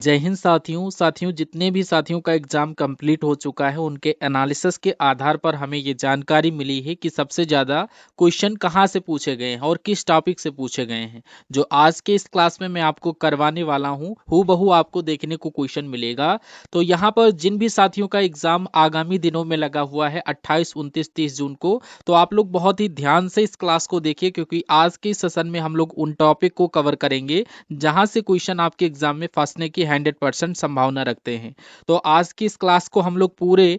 जय हिंद साथियों जितने भी साथियों का एग्जाम कंप्लीट हो चुका है उनके एनालिसिस के आधार पर हमें ये जानकारी मिली है कि सबसे ज़्यादा क्वेश्चन कहाँ से पूछे गए हैं और किस टॉपिक से पूछे गए हैं। जो आज के इस क्लास में मैं आपको करवाने वाला हूँ हूबहू आपको देखने को क्वेश्चन मिलेगा। तो यहाँ पर जिन भी साथियों का एग्जाम आगामी दिनों में लगा हुआ है 28, 29, 30 जून को, तो आप लोग बहुत ही ध्यान से इस क्लास को देखिए, क्योंकि आज के सेशन में हम लोग उन टॉपिक को कवर करेंगे जहां से क्वेश्चन आपके एग्जाम में फंसने की 100% संभावना रखते हैं। तो आज की इस क्लास में हम लोग पूरे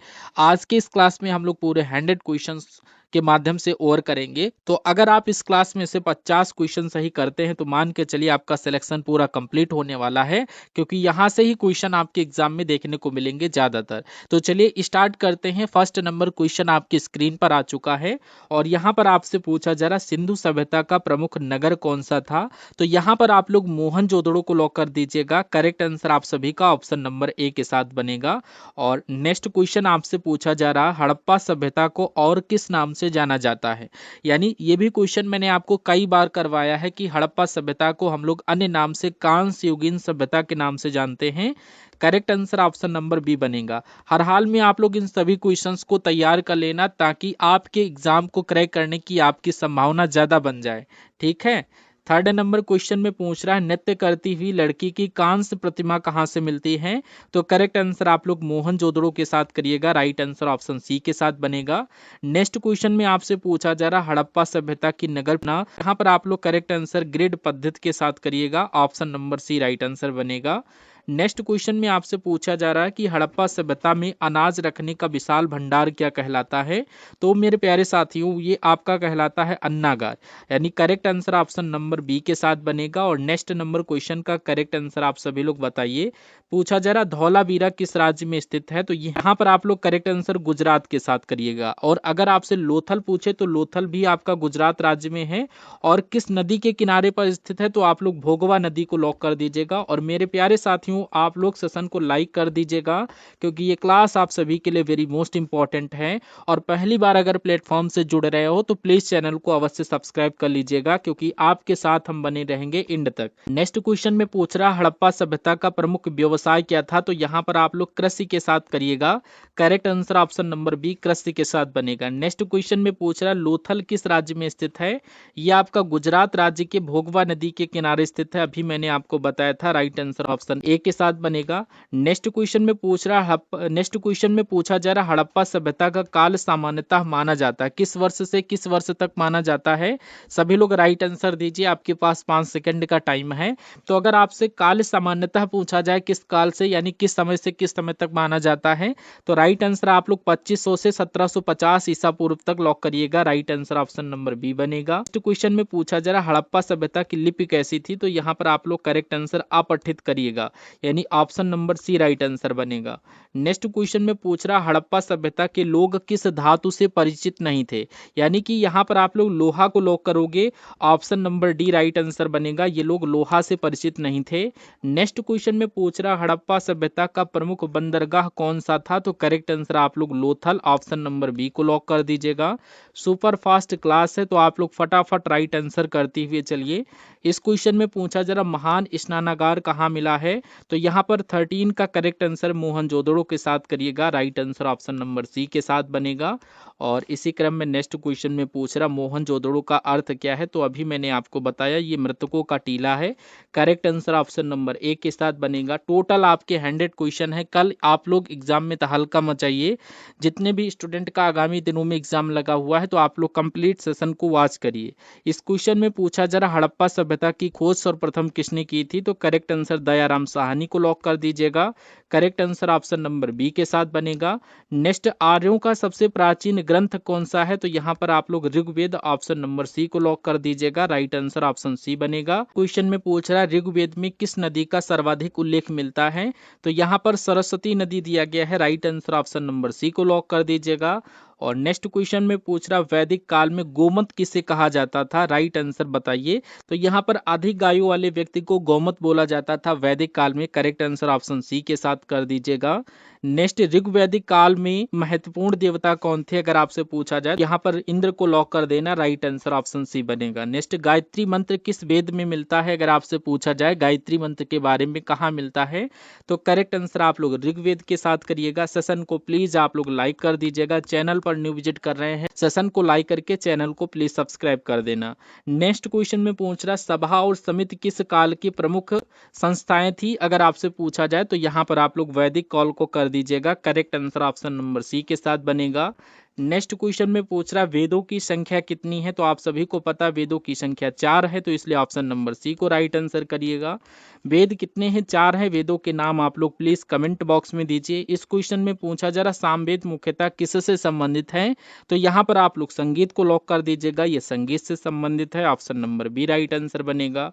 100 क्वेश्चंस के माध्यम से ओवर करेंगे। तो अगर आप इस क्लास में से 50 क्वेश्चन सही करते हैं तो मान के चलिए आपका सिलेक्शन पूरा कंप्लीट होने वाला है, क्योंकि यहां से ही क्वेश्चन आपके एग्जाम में देखने को मिलेंगे ज्यादातर। तो चलिए स्टार्ट करते हैं। फर्स्ट नंबर क्वेश्चन आपकी स्क्रीन पर आ चुका है और यहाँ पर आपसे पूछा जा रहा सिंधु सभ्यता का प्रमुख नगर कौन सा था। तो यहाँ पर आप लोग मोहनजोदड़ो को लॉक कर दीजिएगा। करेक्ट आंसर आप सभी का ऑप्शन नंबर ए के साथ बनेगा। और नेक्स्ट क्वेश्चन आपसे पूछा जा रहा हड़प्पा सभ्यता को और किस नाम से जाना जाता है। यानी ये भी क्वेश्चन मैंने आपको कई बार करवाया है कि हड़प्पा सभ्यता को हम लोग अन्य नाम से कांस्य युगीन सभ्यता के नाम से जानते हैं। Correct answer option number B बनेगा। हर हाल में आप लोग इन सभी क्वेश्चंस को तैयार कर लेना ताकि आपके एग्जाम को क्रैक करने की आपकी संभावना ज्यादा बन जाए। ठीक है। थर्ड नंबर क्वेश्चन में पूछ रहा है नृत्य करती हुई लड़की की कांस्य प्रतिमा कहाँ से मिलती है। तो करेक्ट आंसर आप लोग मोहनजोदड़ो के साथ करिएगा। राइट आंसर ऑप्शन सी के साथ बनेगा। नेक्स्ट क्वेश्चन में आपसे पूछा जा रहा हड़प्पा सभ्यता की नगर यहाँ पर आप लोग करेक्ट आंसर ग्रिड पद्धति के साथ करिएगा। Option number C right answer बनेगा। नेक्स्ट क्वेश्चन में आपसे पूछा जा रहा है कि हड़प्पा सभ्यता में अनाज रखने का विशाल भंडार क्या कहलाता है। तो मेरे प्यारे साथियों ये आपका कहलाता है अन्नागार। यानी correct answer option number B के साथ बनेगा। और नेक्स्ट नंबर क्वेश्चन का करेक्ट आंसर आप सभी लोग बताइए। पूछा जा रहा धौलावीरा किस राज्य में स्थित है। तो यहाँ पर आप लोग करेक्ट आंसर गुजरात के साथ करिएगा। और अगर आपसे लोथल पूछे तो लोथल भी आपका गुजरात राज्य में है। और किस नदी के किनारे पर स्थित है तो आप लोग भोगवा नदी को लॉक कर दीजिएगा। और मेरे प्यारे साथियों आप लोग सेशन को लाइक कर दीजिएगा, क्योंकि ये क्लास आप सभी के लिए वेरी मोस्ट इंपॉर्टेंट है। और पहली बार अगर प्लेटफॉर्म से जुड़ रहे हो तो प्लीज चैनल को अवश्य सब्सक्राइब कर लीजिएगा, क्योंकि आपके साथ हम बने रहेंगे एंड तक। नेक्स्ट क्वेश्चन में पूछ रहा हड़प्पा सभ्यता का प्रमुख व्यवसाय क्या था। तो यहाँ पर आप लोग कृषि के साथ करिएगा। Correct answer option number B कृषि के साथ बनेगा। नेक्स्ट क्वेश्चन में पूछ रहा लोथल किस राज्य में स्थित है। यह आपका गुजरात राज्य के भोगवा नदी के किनारे स्थित है। अभी मैंने आपको बताया था। राइट आंसर ऑप्शन ए के साथ बनेगा। नेक्स्ट क्वेश्चन में पूछा जा रहा हड़प्पा सभ्यता का काल सामान्यतः माना जाता है किस वर्ष से किस वर्ष तक माना जाता है। सभी लोग राइट आंसर दीजिए। आपके पास 5 सेकंड का टाइम है। तो अगर आपसे काल सामान्यतः पूछा जाए किस काल से यानी किस समय से किस समय तक माना जाता है, तो राइट आंसर आप लोग 2500 से 1750 ईसा पूर्व तक लॉक करिएगा। Right answer option number B बनेगा। नेक्स्ट क्वेश्चन में पूछा जा रहा हड़प्पा सभ्यता की लिपि कैसी थी। तो यहाँ पर आप लोग करेक्ट आंसर अपठित करिएगा, यानी option number C right answer बनेगा। नेक्स्ट क्वेश्चन में पूछ रहा हड़प्पा सभ्यता के लोग किस धातु से परिचित नहीं थे। यानी कि यहाँ पर आप लोग लोहा को लॉक करोगे। Option number D right answer बनेगा। ये लोग लोहा से परिचित नहीं थे। नेक्स्ट क्वेश्चन में पूछ रहा हड़प्पा सभ्यता का प्रमुख बंदरगाह कौन सा था। तो करेक्ट आंसर आप लोग लोथल ऑप्शन नंबर बी को लॉक कर दीजिएगा। सुपर फास्ट क्लास है तो आप लोग फटाफट राइट आंसर करते हुए चलिए। इस क्वेश्चन में पूछा जरा महान स्नानागार कहाँ मिला है। तो यहाँ पर 13 का करेक्ट आंसर मोहनजोदड़ो के साथ करिएगा। Right answer option number C के साथ बनेगा। और इसी क्रम में नेक्स्ट क्वेश्चन में पूछ रहा मोहनजोदड़ो का अर्थ क्या है। तो अभी मैंने आपको बताया ये मृतकों का टीला है। Correct answer option number A के साथ बनेगा। टोटल आपके 100 क्वेश्चन है। कल आप लोग एग्जाम में तहलका मचाइए। जितने भी स्टूडेंट का आगामी दिनों में एग्जाम लगा हुआ है तो आप लोग कंप्लीट सेशन को वॉच करिए। इस क्वेश्चन में पूछा जरा हड़प्पा सभ्यता की खोज सर्वप्रथम किसने की थी। तो करेक्ट आंसर दयाराम साहनी को लॉक कर दीजिएगा। Correct answer option number B के साथ बनेगा। नेक्स्ट आर्यों का सबसे प्राचीन ग्रंथ कौन सा है। तो यहाँ पर आप लोग ऋग्वेद ऑप्शन नंबर सी को लॉक कर दीजिएगा। राइट आंसर ऑप्शन सी बनेगा। क्वेश्चन में पूछ रहा है ऋग्वेद में किस नदी का सर्वाधिक उल्लेख मिलता है। तो यहाँ पर सरस्वती नदी दिया गया है। Right answer option number C को लॉक कर दीजिएगा। और नेक्स्ट क्वेश्चन में पूछ रहा वैदिक काल में गोमत किसे कहा जाता था। राइट आंसर बताइए। तो यहाँ पर अधिक गायों वाले व्यक्ति को गोमत बोला जाता था वैदिक काल में। करेक्ट आंसर ऑप्शन सी के साथ कर दीजिएगा। नेक्स्ट, ऋग्वैदिक काल में महत्वपूर्ण देवता कौन थे अगर आपसे पूछा जाए, यहाँ पर इंद्र को लॉक कर देना, राइट आंसर ऑप्शन सी बनेगा। नेक्स्ट, गायत्री मंत्र किस वेद में मिलता है अगर आपसे पूछा जाए गायत्री मंत्र के बारे में कहाँ मिलता है, तो करेक्ट आंसर आप लोग ऋग्वेद के साथ करिएगा। सेशन को प्लीज आप लोग लाइक कर दीजिएगा, चैनल पर न्यू विजिट कर रहे हैं सेशन को लाइक करके चैनल को प्लीज सब्सक्राइब कर देना। नेक्स्ट क्वेश्चन में पूछ रहा, सभा और समिति किस काल की प्रमुख संस्थाएं थी अगर आपसे पूछा जाए, तो यहाँ पर आप लोग वैदिक काल को कर दीजिएगा, correct answer option number C के साथ बनेगा। नेक्स्ट क्वेश्चन में पूछ रहा, वेदों की संख्या कितनी है, तो आप सभी को पता वेदों की संख्या 4 है, तो इसलिए ऑप्शन नंबर सी को राइट आंसर करिएगा। वेद कितने हैं, 4 है, वेदों के नाम आप लोग प्लीज कमेंट बॉक्स में दीजिए। इस क्वेश्चन में पूछा जा रहा, सामवेद मुख्यतः किससे संबंधित है, तो यहाँ पर आप लोग संगीत को लॉक कर दीजिएगा, ये संगीत से संबंधित है, option number B right answer बनेगा।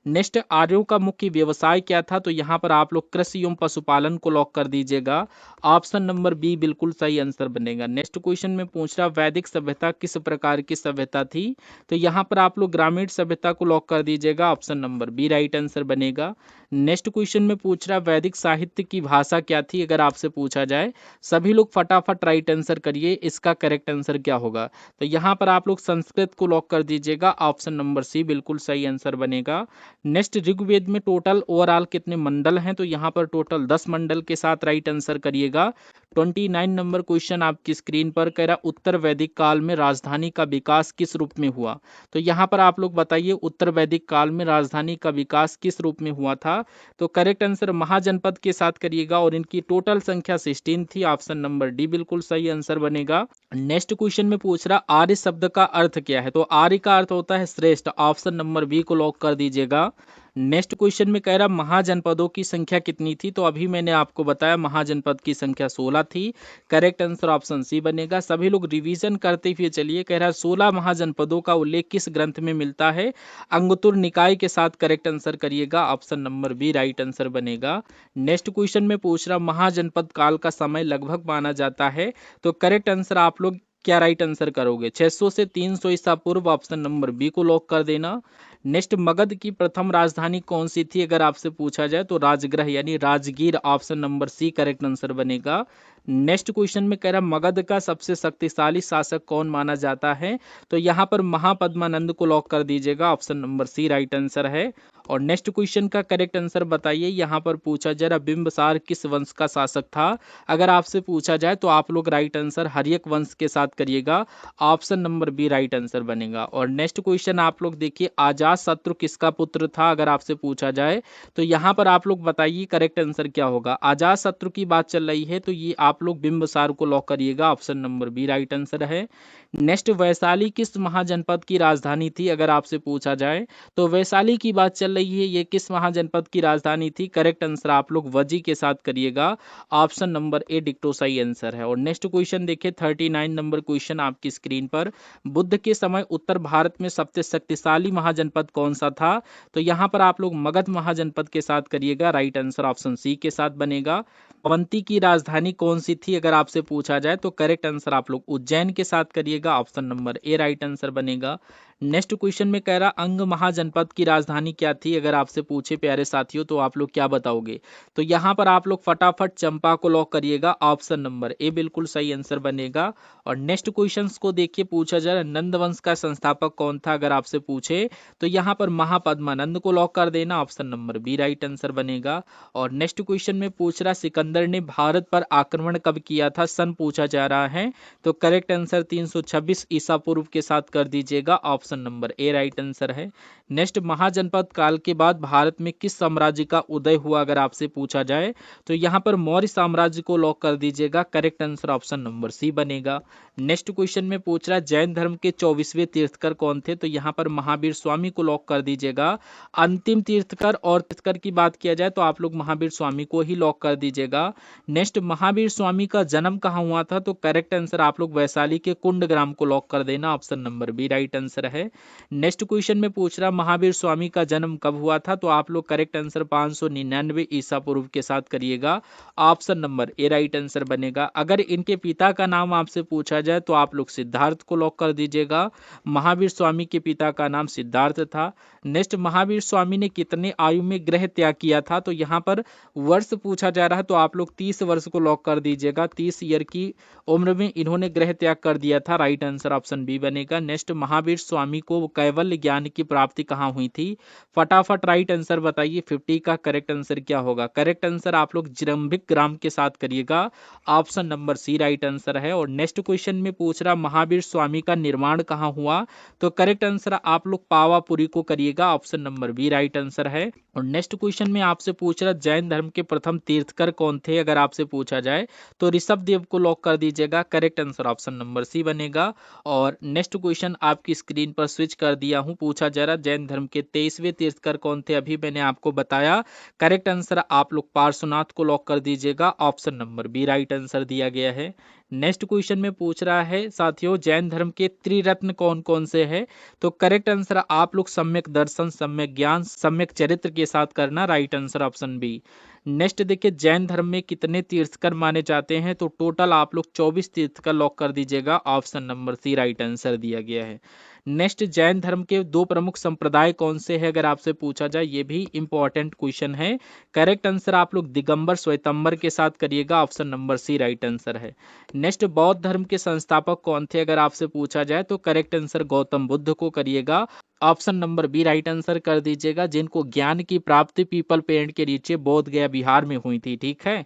नेक्स्ट, आर्यों का मुख्य व्यवसाय क्या था, तो यहाँ पर आप लोग कृषि एवं पशुपालन को लॉक कर दीजिएगा, ऑप्शन नंबर बी बिल्कुल सही आंसर बनेगा। नेक्स्ट क्वेश्चन में पूछ रहा, वैदिक सभ्यता किस प्रकार की सभ्यता थी, तो यहाँ पर आप लोग ग्रामीण सभ्यता को लॉक कर दीजिएगा, option number B right answer बनेगा। नेक्स्ट क्वेश्चन में पूछ रहा, वैदिक साहित्य की भाषा क्या थी अगर आपसे पूछा जाए, सभी लोग फटाफट राइट आंसर करिए, इसका करेक्ट आंसर क्या होगा, तो यहाँ पर आप लोग संस्कृत को लॉक कर दीजिएगा, ऑप्शन नंबर सी बिल्कुल सही आंसर बनेगा। नेक्स्ट, ऋग्वेद में टोटल ओवरऑल कितने मंडल हैं, तो यहाँ पर टोटल 10 मंडल के साथ राइट आंसर करिएगा। 29 नंबर क्वेश्चन आपकी स्क्रीन पर कह रहा, उत्तर वैदिक काल में राजधानी का विकास किस रूप में हुआ, तो यहाँ पर आप लोग बताइए उत्तर वैदिक काल में राजधानी का विकास किस रूप में हुआ था, तो करेक्ट आंसर महाजनपद के साथ करिएगा, और इनकी टोटल संख्या 16 थी, ऑप्शन नंबर डी बिल्कुल सही आंसर बनेगा। नेक्स्ट क्वेश्चन में पूछ रहा, आर्य शब्द का अर्थ क्या है, तो आर्य का अर्थ होता है श्रेष्ठ, ऑप्शन नंबर बी को लॉक कर दीजिएगा। नेक्स्ट क्वेश्चन में कह रहा, महाजनपदों की संख्या कितनी थी, तो अभी मैंने आपको बताया महाजनपद की संख्या 16 थी, करेक्ट आंसर ऑप्शन सी बनेगा। सभी लोग रिवीजन करते हुए चलिए, कह रहा 16 महाजनपदों का उल्लेख किस ग्रंथ में मिलता है, अंगुत्तर निकाय के साथ करेक्ट आंसर करिएगा, option number B right answer बनेगा। नेक्स्ट क्वेश्चन में पूछ रहा, महाजनपद काल का समय लगभग माना जाता है, तो करेक्ट आंसर आप लोग क्या राइट आंसर करोगे, 600 से 300 ईसा पूर्व, ऑप्शन नंबर बी को लॉक कर देना। नेक्स्ट, मगध की प्रथम राजधानी कौन सी थी अगर आपसे पूछा जाए, तो राजगृह यानी Rajgir, option number C correct answer बनेगा। नेक्स्ट क्वेश्चन में कह रहा, मगध का सबसे शक्तिशाली शासक कौन माना जाता है, तो यहाँ पर महापद्मानंद को लॉक कर दीजिएगा, option number C right answer है। और नेक्स्ट क्वेश्चन का करेक्ट आंसर बताइए, यहाँ पर पूछा जा रहा, बिंबिसार किस वंश का शासक था अगर आपसे पूछा जाए, तो आप लोग राइट आंसर हर्यक वंश के साथ करिएगा, option number B right answer बनेगा। और नेक्स्ट क्वेश्चन आप लोग देखिए, अजात शत्रु किसका पुत्र था अगर आपसे पूछा जाए, तो यहाँ पर आप लोग बताइए करेक्ट आंसर क्या होगा। अजात शत्रु की बात चल रही है, तो ये आप लोग बिंबिसार को लॉक करिएगा, option number B right answer है। नेक्स्ट, वैशाली किस महाजनपद की राजधानी थी अगर आपसे पूछा जाए, तो वैशाली की बात चल रही है, ये किस महाजनपद की राजधानी थी, करेक्ट आंसर आप लोग वजी के साथ करिएगा, ऑप्शन नंबर ए डिक्टो सही आंसर है। और नेक्स्ट क्वेश्चन देखिए, 39 नंबर क्वेश्चन आपकी स्क्रीन पर, बुद्ध के समय उत्तर भारत में सबसे शक्तिशाली महाजनपद कौन सा था, तो यहाँ पर आप लोग मगध महाजनपद के साथ करिएगा, राइट आंसर ऑप्शन सी के साथ बनेगा। अवंती की राजधानी कौन सी थी अगर आपसे पूछा जाए, तो करेक्ट आंसर आप लोग उज्जैन के साथ करिएगा, option number A right answer बनेगा। नेक्स्ट क्वेश्चन में कह रहा, अंग महाजनपद की राजधानी क्या थी अगर आपसे पूछे प्यारे साथियों, तो आप लोग क्या बताओगे, तो यहाँ पर आप लोग फटाफट चंपा को लॉक करिएगा, ऑप्शन नंबर ए बिल्कुल सही आंसर बनेगा। और नेक्स्ट क्वेश्चंस को देखिए, पूछा जा रहा है नंद वंश का संस्थापक कौन था अगर आपसे पूछे, तो यहाँ पर महापद्मानंद को लॉक कर देना, option number B right answer बनेगा। और नेक्स्ट क्वेश्चन में पूछ रहा, सिकंदर ने भारत पर आक्रमण कब किया था, सन पूछा जा रहा है, तो करेक्ट आंसर 326 ईसा पूर्व के साथ कर दीजिएगा, option number A right answer है। नेक्स्ट, महाजनपद काल के बाद भारत में किस साम्राज्य का उदय हुआ अगर आपसे पूछा जाए, तो यहाँ पर मौर्य साम्राज्य को लॉक कर दीजिएगा, करेक्ट आंसर ऑप्शन नंबर सी बनेगा। नेक्स्ट क्वेश्चन में पूछ रहा है जैन धर्म के 24वें तीर्थकर कौन थे, तो यहाँ पर महावीर स्वामी को लॉक कर दीजिएगा। अंतिम तीर्थकर और तीर्थकर की बात किया जाए तो आप लोग महावीर स्वामी को ही लॉक कर दीजिएगा। नेक्स्ट, महावीर स्वामी का जन्म कहाँ हुआ था, तो करेक्ट आंसर आप लोग वैशाली के कुंडग्राम को लॉक कर देना, option number B right answer है। नेक्स्ट क्वेश्चन में पूछ रहा महावीर स्वामी का जन्म कब हुआ था, तो आप लोग करेक्ट आंसर 599 ईसा पूर्व के साथ करिएगा, option number A right answer बनेगा। अगर इनके पिता का नाम आपसे पूछा जाए तो आप लोग सिद्धार्थ को लॉक कर दीजिएगा, महावीर स्वामी के पिता का नाम सिद्धार्थ था। नेक्स्ट, महावीर स्वामी ने कितने आयु में गृह त्याग किया था, तो यहाँ पर वर्ष पूछा जा रहा है तो आप लोग 30 वर्ष को लॉक कर दीजिएगा। 30 ईयर की उम्र में इन्होंने ग्रह त्याग कर दिया था, राइट आंसर ऑप्शन बी बनेगा। नेक्स्ट, महावीर स्वामी को कैवल्य ज्ञान की प्राप्ति कहाँ हुई थी? फटाफट राइट आंसर बताइए, 50 का करेक्ट आंसर क्या होगा? करेक्ट आंसर आप लोग जिरंभिक ग्राम के साथ करिएगा, option number C right answer है। और नेक्स्ट क्वेश्चन में पूछ रहा महावीर स्वामी का निर्माण कहाँ हुआ? तो करेक्ट आंसर आप लोग पावापुरी को करिएगा, option number B right answer है। और नेक्स्ट क्वेश्चन में आपसे पूछ रहा जैन धर्म के प्रथम तीर्थकर कौन थे? अगर आपसे पूछा जाए तो ऋषभ देव को लॉक कर दीजिएगा, करेक्ट आंसर ऑप्शन नंबर सी बनेगा। और नेक्स्ट क्वेश्चन आपकी स्क्रीन पर स्विच कर दिया हूं, पूछा जा रहा जैन धर्म के 23वें तीर्थकर कौन थे? अभी मैंने आपको बताया, करेक्ट आंसर आप लोग पार्श्वनाथ को लॉक कर दीजिएगा, option number B right answer दिया गया है। नेक्स्ट क्वेश्चन में पूछ रहा है साथियों जैन धर्म के त्रिरत्न कौन कौन से हैं? तो करेक्ट आंसर आप लोग सम्यक दर्शन, सम्यक ज्ञान, सम्यक चरित्र के साथ करना, right answer option B. Next देखिए जैन धर्म में कितने तीर्थकर माने जाते हैं? तो टोटल आप लोग 24 तीर्थकर लॉक कर दीजिएगा, option number C right answer दिया गया है। नेक्स्ट, जैन धर्म के दो प्रमुख संप्रदाय कौन से हैं? अगर आपसे पूछा जाए, ये भी इंपॉर्टेंट क्वेश्चन है। करेक्ट आंसर आप लोग दिगंबर श्वेतंबर के साथ करिएगा, option number C right answer है। नेक्स्ट, बौद्ध धर्म के संस्थापक कौन थे? अगर आपसे पूछा जाए तो करेक्ट आंसर गौतम बुद्ध को करिएगा, option number B right answer कर दीजिएगा, जिनको ज्ञान की प्राप्ति पीपल पेड़ के नीचे बोध गया बिहार में हुई थी, ठीक है।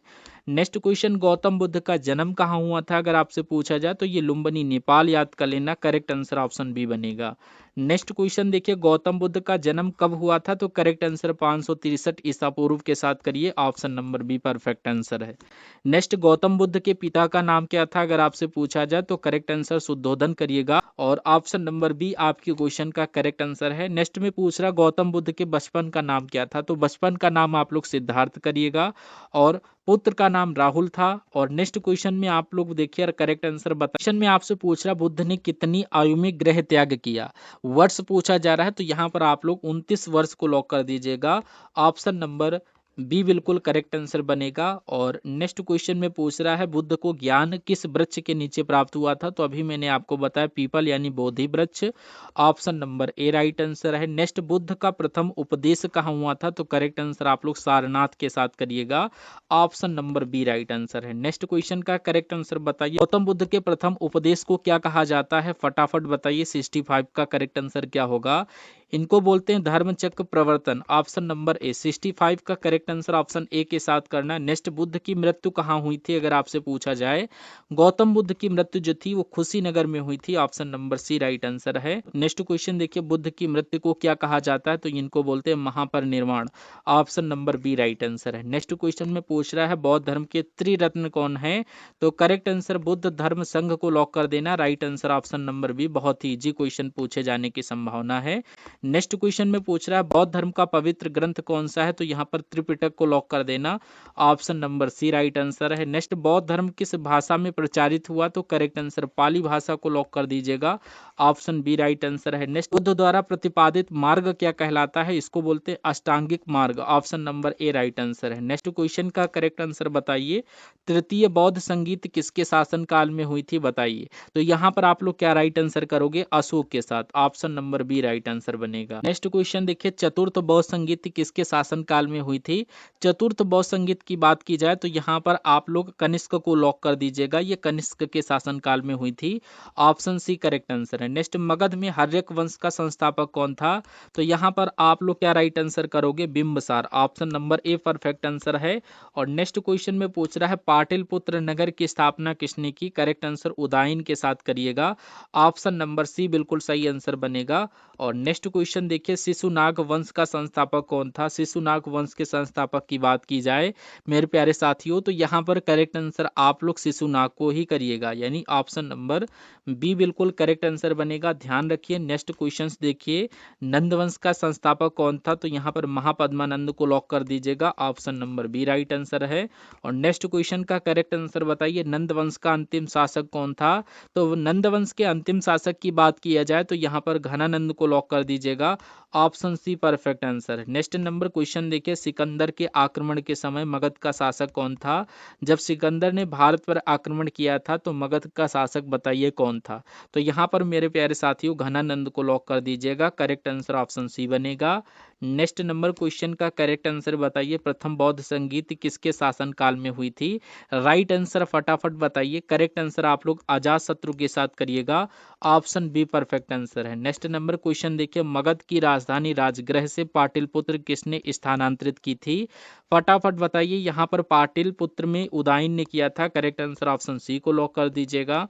नेक्स्ट क्वेश्चन, गौतम बुद्ध का जन्म कहाँ हुआ था? अगर आपसे पूछा जाए तो ये लुम्बिनी नेपाल याद कर लेना, करेक्ट आंसर ऑप्शन बी बनेगा। नेक्स्ट क्वेश्चन देखिए गौतम बुद्ध का जन्म कब हुआ था? तो करेक्ट आंसर 563 ईसा पूर्व के साथ करिए, option number be perfect answer है। नेक्स्ट, गौतम बुद्ध के पिता का नाम क्या था? अगर आपसे पूछा जाए तो करेक्ट आंसर शुद्धोधन करिएगा, और ऑप्शन नंबर बी आपकी क्वेश्चन का करेक्ट आंसर है। नेक्स्ट में पूछ रहा गौतम बुद्ध के बचपन का नाम क्या था? तो बचपन का नाम आप लोग सिद्धार्थ करिएगा, और पुत्र का नाम राहुल था। और नेक्स्ट क्वेश्चन में आप लोग देखिए करेक्ट आंसर बता, क्वेश्चन में आपसे पूछ रहा बुद्ध ने कितनी आयु में गृह त्याग किया? वर्ष पूछा जा रहा है, तो यहाँ पर आप लोग 29 वर्ष को लॉक कर दीजिएगा, ऑप्शन नंबर बी बिल्कुल करेक्ट आंसर बनेगा। और नेक्स्ट क्वेश्चन में पूछ रहा है बुद्ध को ज्ञान किस वृक्ष के नीचे प्राप्त हुआ था? तो अभी मैंने आपको बताया पीपल यानी बोधि वृक्ष, option number A right answer है। नेक्स्ट, बुद्ध का प्रथम उपदेश कहाँ हुआ था? तो करेक्ट आंसर आप लोग सारनाथ के साथ करिएगा, option number B right answer है। नेक्स्ट क्वेश्चन का करेक्ट आंसर बताइए, गौतम बुद्ध के प्रथम उपदेश को क्या कहा जाता है? फटाफट बताइए, 65 का करेक्ट आंसर क्या होगा? इनको बोलते हैं धर्मचक्र प्रवर्तन, ऑप्शन नंबर ए। 65 का करेक्ट आंसर ऑप्शन ए के साथ करना। नेक्स्ट, बुद्ध की मृत्यु कहाँ हुई थी? अगर आपसे पूछा जाए, गौतम बुद्ध की मृत्यु जो थी वो कुशीनगर में हुई थी, option number C right answer है। नेक्स्ट क्वेश्चन देखिए, बुद्ध की मृत्यु को क्या कहा जाता है? तो इनको बोलते हैं Mahaparinirvana, option number B right answer है। नेक्स्ट क्वेश्चन में पूछ रहा है बौद्ध धर्म के त्रिरत्न कौन है? तो करेक्ट आंसर बुद्ध धर्म संघ को लॉक कर देना, right answer option number B. बहुत ही इजी क्वेश्चन पूछे जाने की संभावना है। नेक्स्ट क्वेश्चन में पूछ रहा है बौद्ध धर्म का पवित्र ग्रंथ कौन सा है? तो यहाँ पर त्रिपिटक को लॉक कर देना, option number C right answer है। नेक्स्ट, बौद्ध धर्म किस भाषा में प्रचारित हुआ? तो करेक्ट आंसर पाली भाषा को लॉक कर दीजिएगा, ऑप्शन बी राइट आंसर है। नेक्स्ट, बुद्ध द्वारा प्रतिपादित मार्ग क्या कहलाता है? इसको बोलते हैं अष्टांगिक मार्ग, option number A right answer है। नेक्स्ट क्वेश्चन का करेक्ट आंसर बताइए, तृतीय बौद्ध संगीत किसके शासन काल में हुई थी? बताइए। तो यहाँ पर आप लोग क्या राइट आंसर करोगे? अशोक के साथ, option number B right answer बनेगा। नेक्स्ट क्वेश्चन देखिए, चतुर्थ बौद्ध संगीत किसके शासन काल में हुई थी? चतुर्थ बौद्ध संगीत की बात की जाए तो यहाँ पर आप लोग कनिष्क को लॉक कर दीजिएगा, ये कनिष्क के शासन काल में हुई थी, ऑप्शन सी करेक्ट आंसर है। नेक्स्ट, मगध में हर्यक वंश का संस्थापक कौन था? तो यहाँ पर आप लोग क्या राइट आंसर करोगे? Bimbisara, option number a perfect answer है। और नेक्स्ट क्वेश्चन में पूछ रहा है पाटलिपुत्र नगर की स्थापना किसने की? करेक्ट आंसर उदयन के साथ करिएगा, ऑप्शन नंबर सी बिल्कुल सही आंसर बनेगा। और नेक्स्ट क्वेश्चन देखिए, शिशुनाग वंश का संस्थापक कौन था? शिशुनाग वंश के संस्थापक की बात की जाए मेरे प्यारे साथियों, तो यहाँ पर करेक्ट आंसर आप लोग शिशुनाग को ही करिएगा, यानी ऑप्शन नंबर बी बिल्कुल करेक्ट आंसर बनेगा। ध्यान रखिए। नेक्स्ट क्वेश्चंस देखिए, नंदवंश का संस्थापक कौन था? तो यहाँ पर महापद्मानंद को लॉक कर दीजिएगा, option number B right answer है। और नेक्स्ट क्वेश्चन का करेक्ट आंसर बताइए, नंदवंश का अंतिम शासक कौन था? तो नंदवंश के अंतिम शासक की बात किया जाए तो यहाँ पर घनानंद को लॉक कर दीजिएगा, दीजिएगा, ऑप्शन सी परफेक्ट आंसर है। नेक्स्ट नंबर क्वेश्चन देखिए, सिकंदर के आक्रमण के समय मगध का शासक कौन था? जब सिकंदर ने भारत पर आक्रमण किया था तो मगध का शासक बताइए कौन था? तो यहाँ पर मेरे प्यारे साथियों घनानंद को लॉक कर दीजिएगा, करेक्ट आंसर ऑप्शन सी बनेगा। नेक्स्ट नंबर क्वेश्चन का करेक्ट आंसर बताइए, प्रथम बौद्ध संगीत किसके शासन काल में हुई थी? राइट आंसर फटाफट बताइए, करेक्ट आंसर आप लोग अजात शत्रु के साथ करिएगा, ऑप्शन बी परफेक्ट आंसर है। नेक्स्ट नंबर क्वेश्चन देखिए, मगध की राजधानी राजगृह से पाटलिपुत्र किसने स्थानांतरित की थी? फटाफट बताइए, यहाँ पर पाटलिपुत्र में उदयन ने किया था, करेक्ट आंसर ऑप्शन सी को लॉक कर दीजिएगा।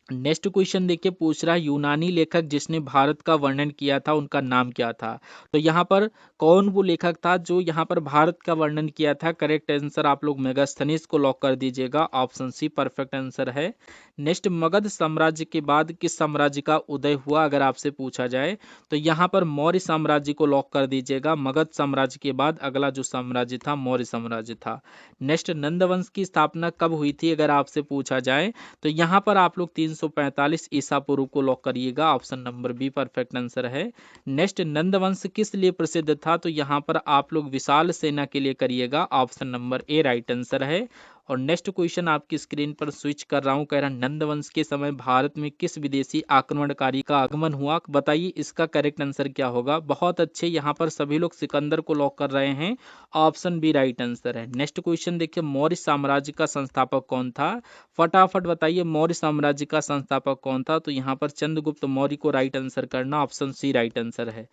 नेक्स्ट क्वेश्चन देखिए, पूछ रहा है यूनानी लेखक जिसने भारत का वर्णन किया था उनका नाम क्या था? तो यहाँ पर कौन वो लेखक था जो यहाँ पर भारत का वर्णन किया था? करेक्ट आंसर आप लोग मेगास्थनीज को लॉक कर दीजिएगा, ऑप्शन सी परफेक्ट आंसर है। नेक्स्ट, मगध साम्राज्य के बाद किस साम्राज्य का उदय हुआ अगर आपसे पूछा जाए? तो यहाँ पर मौर्य साम्राज्य को लॉक कर दीजिएगा, मगध साम्राज्य के बाद अगला जो साम्राज्य था मौर्य साम्राज्य था। नेक्स्ट, नंदवंश की स्थापना कब हुई थी अगर आपसे पूछा जाए? तो यहाँ पर आप लोग 345 ईसा पूर्व को लॉक करिएगा, option number be perfect answer है। नेक्स्ट, नंदवंश किस लिए प्रसिद्ध था? तो यहाँ पर आप लोग विशाल सेना के लिए करिएगा, option number A right answer है। और नेक्स्ट क्वेश्चन आपकी स्क्रीन पर स्विच कर रहा हूं, कह रहा नंदवंश के समय भारत में किस विदेशी आक्रमणकारी का आगमन हुआ? बताइए इसका करेक्ट आंसर क्या होगा? बहुत अच्छे, यहाँ पर सभी लोग सिकंदर को लॉक कर रहे हैं, ऑप्शन बी राइट आंसर है। नेक्स्ट क्वेश्चन देखिए, मौर्य साम्राज्य का संस्थापक कौन था? फटाफट बताइए मौर्य साम्राज्य का संस्थापक कौन था? तो यहाँ पर चंद्रगुप्त मौर्य को राइट आंसर करना, ऑप्शन सी राइट आंसर है।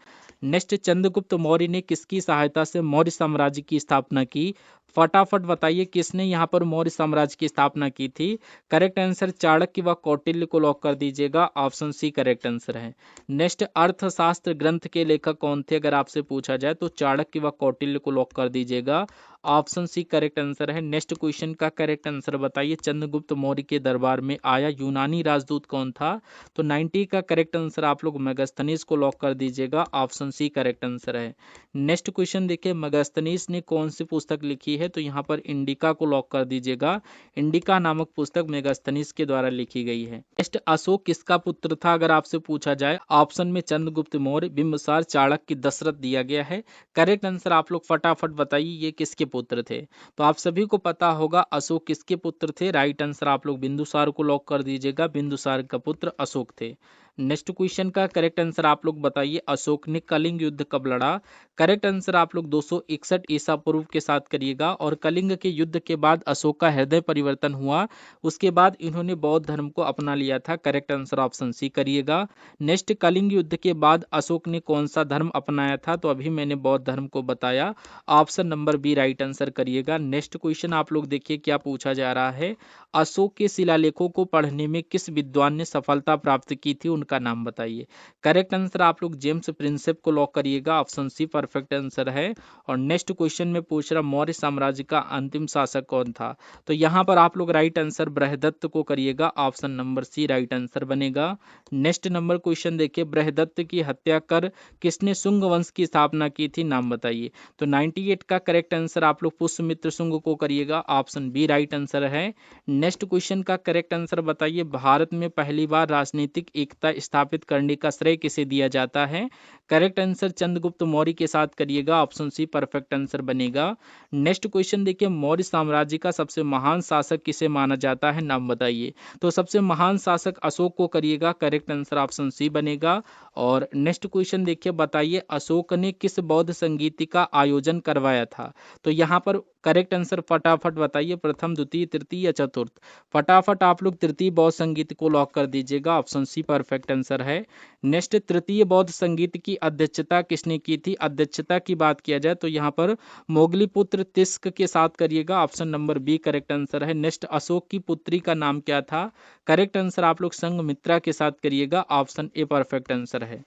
नेक्स्ट, चंद्रगुप्त मौर्य ने किसकी सहायता से मौर्य साम्राज्य की स्थापना की? फटाफट बताइए किसने यहाँ पर मौर्य साम्राज्य की स्थापना की थी? करेक्ट आंसर चाणक्य व कौटिल्य को लॉक कर दीजिएगा, ऑप्शन सी करेक्ट आंसर है। नेक्स्ट, अर्थशास्त्र ग्रंथ के लेखक कौन थे अगर आपसे पूछा जाए? तो चाणक्य व कौटिल्य को लॉक कर दीजिएगा, ऑप्शन सी करेक्ट आंसर है। नेक्स्ट क्वेश्चन का करेक्ट आंसर बताइए, चंद्रगुप्त मौर्य के दरबार में आया यूनानी राजदूत कौन था? तो 90 का करेक्ट आंसर आप लोग मेगास्थनीज को लॉक कर दीजिएगा, ऑप्शन सी करेक्ट आंसर है। नेक्स्ट क्वेश्चन देखिए, मेगास्थनीज ने कौन सी पुस्तक लिखी है? तो यहाँ पर इंडिका को लॉक कर दीजिएगा, इंडिका नामक पुस्तक मेगास्थनीज के द्वारा लिखी गई है। नेक्स्ट, अशोक किसका पुत्र था अगर आपसे पूछा जाए? ऑप्शन में चंद्रगुप्त मौर्य, बिंबिसार, चाणक्य, दशरथ दिया गया है। करेक्ट आंसर आप लोग फटाफट बताइए ये किसके पुत्र थे? तो आप सभी को पता होगा अशोक किसके पुत्र थे, राइट आंसर आप लोग बिंदुसार को लॉक कर दीजिएगा, बिंदुसार का पुत्र अशोक थे। नेक्स्ट क्वेश्चन का करेक्ट आंसर आप लोग बताइए, अशोक ने कलिंग युद्ध कब लड़ा? करेक्ट आंसर आप लोग 261 ईसा पूर्व के साथ करिएगा, और कलिंग के युद्ध के बाद अशोक का हृदय परिवर्तन हुआ, उसके बाद इन्होंने बौद्ध धर्म को अपना लिया था, करेक्ट आंसर ऑप्शन सी करिएगा। नेक्स्ट, कलिंग युद्ध के बाद अशोक ने कौन सा धर्म अपनाया था? तो अभी मैंने बौद्ध धर्म को बताया, option number B right answer करिएगा। नेक्स्ट क्वेश्चन आप लोग देखिए क्या पूछा जा रहा है, अशोक के शिलालेखों को पढ़ने में किस विद्वान ने सफलता प्राप्त की थी, उनका नाम बताइए। करेक्ट आंसर आप लोग जेम्स प्रिंसेप को लॉक करिएगा, ऑप्शन सी परफेक्ट आंसर है। और नेक्स्ट क्वेश्चन में पूछ रहा मौर्य साम्राज्य का अंतिम शासक कौन था? तो यहाँ पर आप लोग राइट आंसर बृहदत्त को करिएगा, option number C right answer बनेगा। नेक्स्ट नंबर क्वेश्चन देखिए, बृहदत्त की हत्या कर किसने शुंग वंश की स्थापना की थी, नाम बताइए। तो 98 का करेक्ट आंसर आप लोग पुष्यमित्र शुंग को करिएगा, ऑप्शन बी राइट आंसर है। नेक्स्ट क्वेश्चन का करेक्ट आंसर बताइए, भारत में पहली बार राजनीतिक एकता स्थापित करने का श्रेय किसे दिया जाता है? करेक्ट आंसर चंद्रगुप्त मौर्य के साथ करिएगा, ऑप्शन सी परफेक्ट आंसर बनेगा। नेक्स्ट क्वेश्चन देखिए, मौर्य साम्राज्य का सबसे महान शासक किसे माना जाता है, नाम बताइए। तो सबसे महान शासक अशोक को करिएगा, करेक्ट आंसर ऑप्शन सी बनेगा। और नेक्स्ट क्वेश्चन देखिए, बताइए अशोक ने किस बौद्ध संगीत का आयोजन करवाया था? तो यहाँ पर करेक्ट आंसर फटाफट बताइए, प्रथम, द्वितीय, तृतीय या चतुर्थ? फटाफट आप लोग तृतीय बौद्ध संगीत को लॉक कर दीजिएगा, ऑप्शन सी परफेक्ट आंसर है। नेक्स्ट, तृतीय बौद्ध संगीत की अध्यक्षता किसने की थी? अध्यक्षता की बात किया जाए तो यहाँ पर मोगलीपुत्र तिस्क के साथ करिएगा, option number B correct answer है। नेक्स्ट, अशोक की पुत्री का नाम क्या था? करेक्ट आंसर आप लोग संघमित्रा के साथ करिएगा, ऑप्शन ए परफेक्ट आंसर है।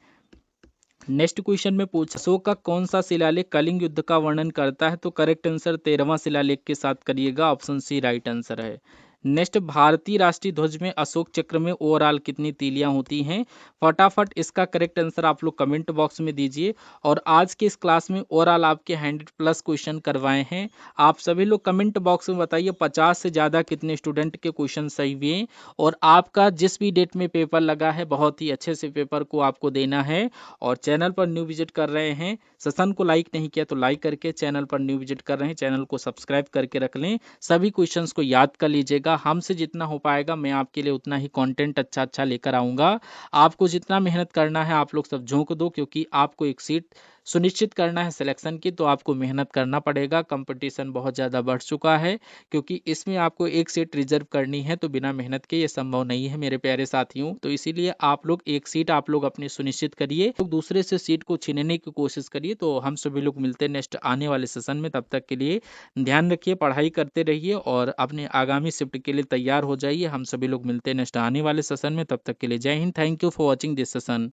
नेक्स्ट क्वेश्चन में पूछा अशोक का कौन सा शिलालेख कलिंग युद्ध का वर्णन करता है? तो करेक्ट आंसर 13वां शिलालेख के साथ करिएगा, ऑप्शन सी राइट आंसर है। नेक्स्ट, भारतीय राष्ट्रीय ध्वज में अशोक चक्र में ओवरऑल कितनी तीलियां होती हैं? फटाफट इसका करेक्ट आंसर आप लोग कमेंट बॉक्स में दीजिए। और आज के इस क्लास में ओवरऑल आपके 100+ क्वेश्चन करवाए हैं। आप सभी लोग कमेंट बॉक्स में बताइए 50 से ज़्यादा कितने स्टूडेंट के क्वेश्चन सही हुए। और आपका जिस भी डेट में पेपर लगा है बहुत ही अच्छे से पेपर को आपको देना है। और चैनल पर न्यू विजिट कर रहे हैं, सेशन को लाइक नहीं किया तो लाइक करके, चैनल पर न्यू विजिट कर रहे हैं चैनल को सब्सक्राइब करके रख लें। सभी क्वेश्चंस को याद कर लीजिएगा। हमसे जितना हो पाएगा मैं आपके लिए उतना ही कंटेंट अच्छा अच्छा लेकर आऊँगा। आपको जितना मेहनत करना है आप लोग सब झोंक दो, क्योंकि आपको एक सीट सुनिश्चित करना है सिलेक्शन की, तो आपको मेहनत करना पड़ेगा। कंपटीशन बहुत ज़्यादा बढ़ चुका है, क्योंकि इसमें आपको एक सीट रिजर्व करनी है, तो बिना मेहनत के ये संभव नहीं है मेरे प्यारे साथियों। तो इसीलिए आप लोग एक सीट आप लोग अपनी सुनिश्चित करिए, तो दूसरे से सीट को छीनने की कोशिश करिए। तो हम सभी लोग मिलते हैं नेक्स्ट आने वाले सेशन में। तब तक के लिए ध्यान रखिए, पढ़ाई करते रहिए और अपने आगामी शिफ्ट के लिए तैयार हो जाइए। हम सभी लोग मिलते हैं नेक्स्ट आने वाले सेशन में। तब तक के लिए जय Hind. Thank you for watching this session.